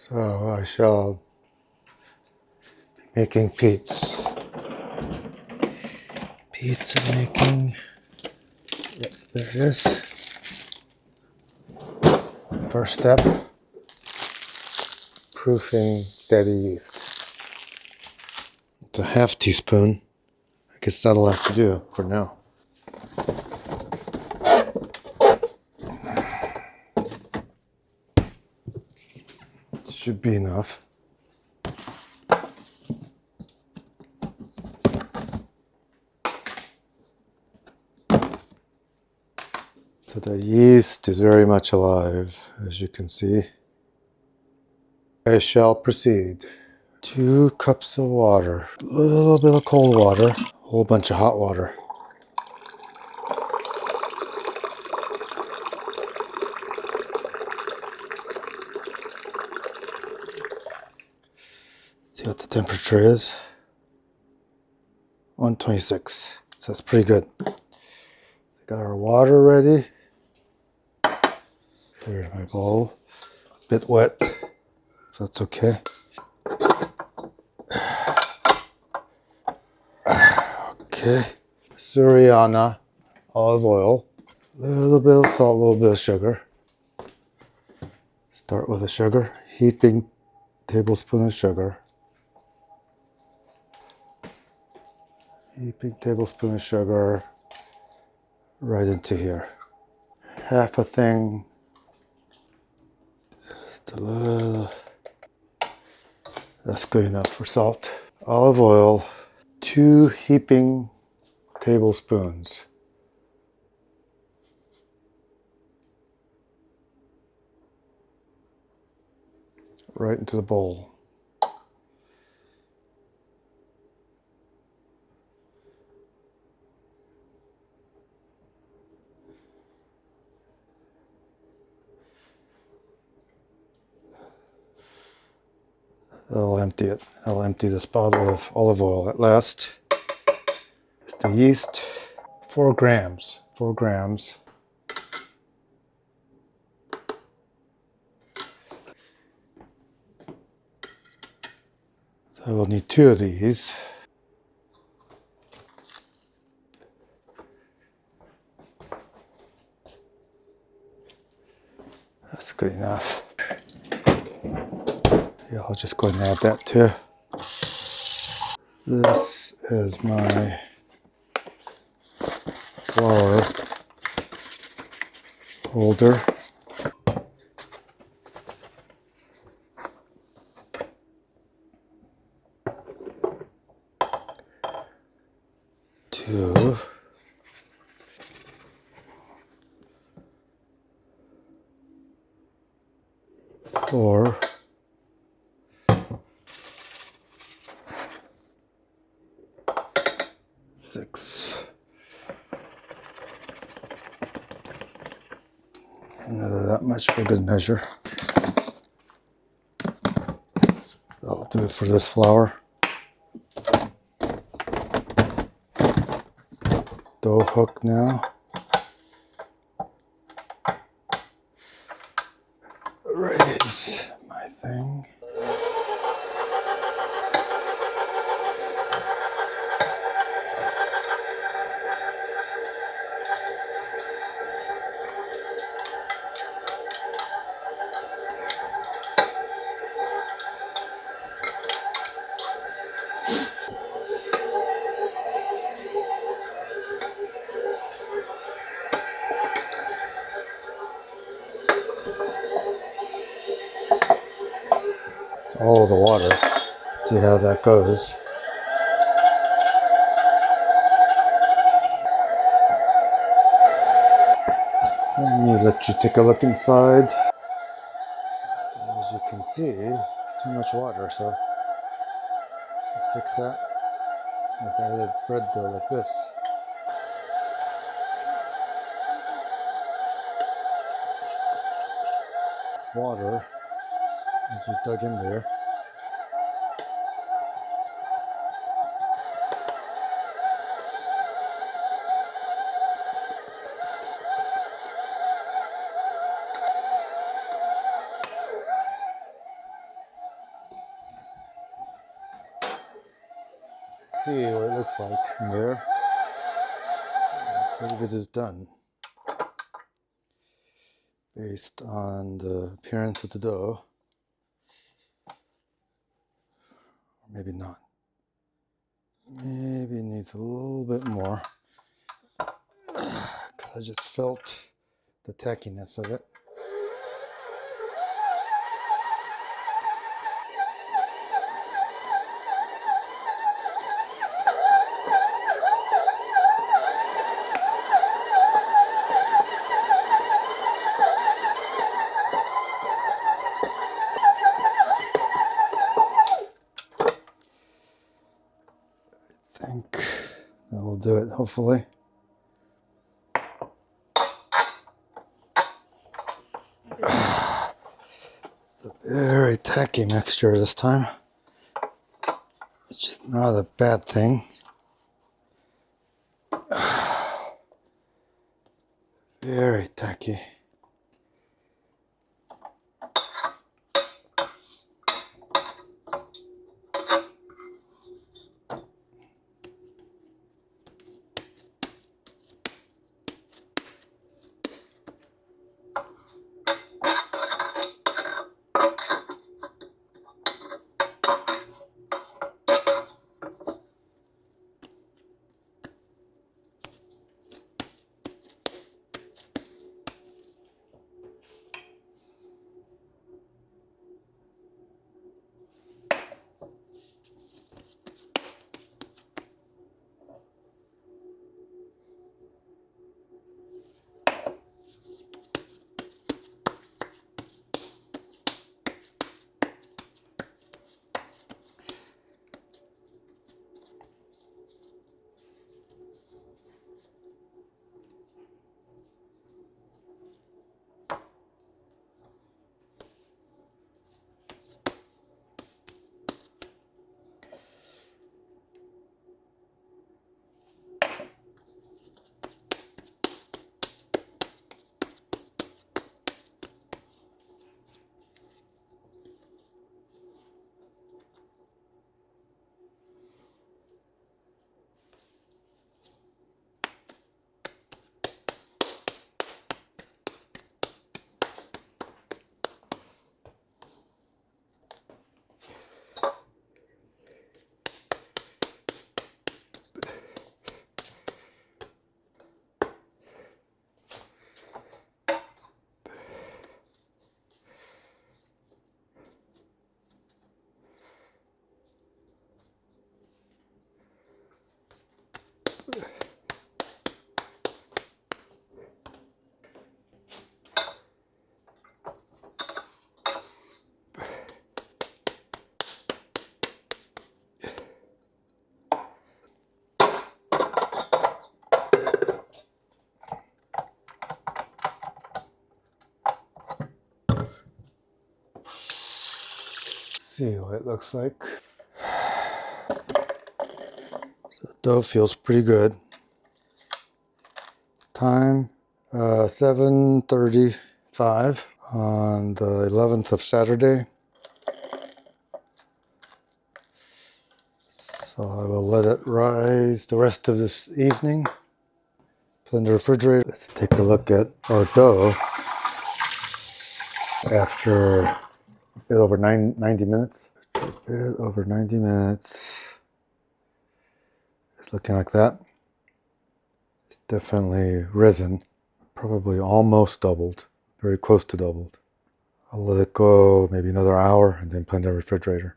So I shall be making pizza. Pizza making. Yep, there it is. First step, proofing steady yeast. It's a half teaspoon. I guess that'll have to do for now. Should be enough. So the yeast is very much alive, as you can see. I shall proceed. 2 cups of water, a little bit of cold water, a whole bunch of hot water. See what the temperature is. 126. So that's pretty good. Got our water ready. There's my bowl. A bit wet. So that's okay. Okay. Suriana olive oil. A little bit of salt, a little bit of sugar. Start with the sugar. Heaping tablespoon of sugar. Heaping tablespoon of sugar right into here. Half a thing. Just a little. That's good enough for salt. Olive oil. 2 heaping tablespoons. Right into the bowl. I'll empty it. I'll empty this bottle of olive oil at last. It's the yeast. 4 grams. 4 grams. So we'll need 2 of these. That's good enough. Yeah, I'll just go ahead and add that too. This is my flour holder. Two. 4. 6. Another that much for good measure. That'll do it for this flour. Dough hook now. Raise my thing. All of the water. See how that goes. Let me let you take a look inside. As you can see, too much water, so I'll fix that. If I added bread dough like this. Water, as we dug in there. see what it looks like in there. I believe it is done. Based on the appearance of the dough. Or maybe not. Maybe it needs a little bit more. Because I just felt the tackiness of it. I think that'll do it, hopefully. It's a very tacky mixture this time. It's just not a bad thing. Very tacky. See what it looks like. So the dough feels pretty good. Time 7:35 on the 11th of Saturday. So I will let it rise the rest of this evening. Put it in the refrigerator. Let's take a look at our dough after a bit over 90 minutes. A bit over 90 minutes. It's looking like that. It's definitely risen. Probably almost doubled. Very close to doubled. I'll let it go maybe another hour and then put it in the refrigerator.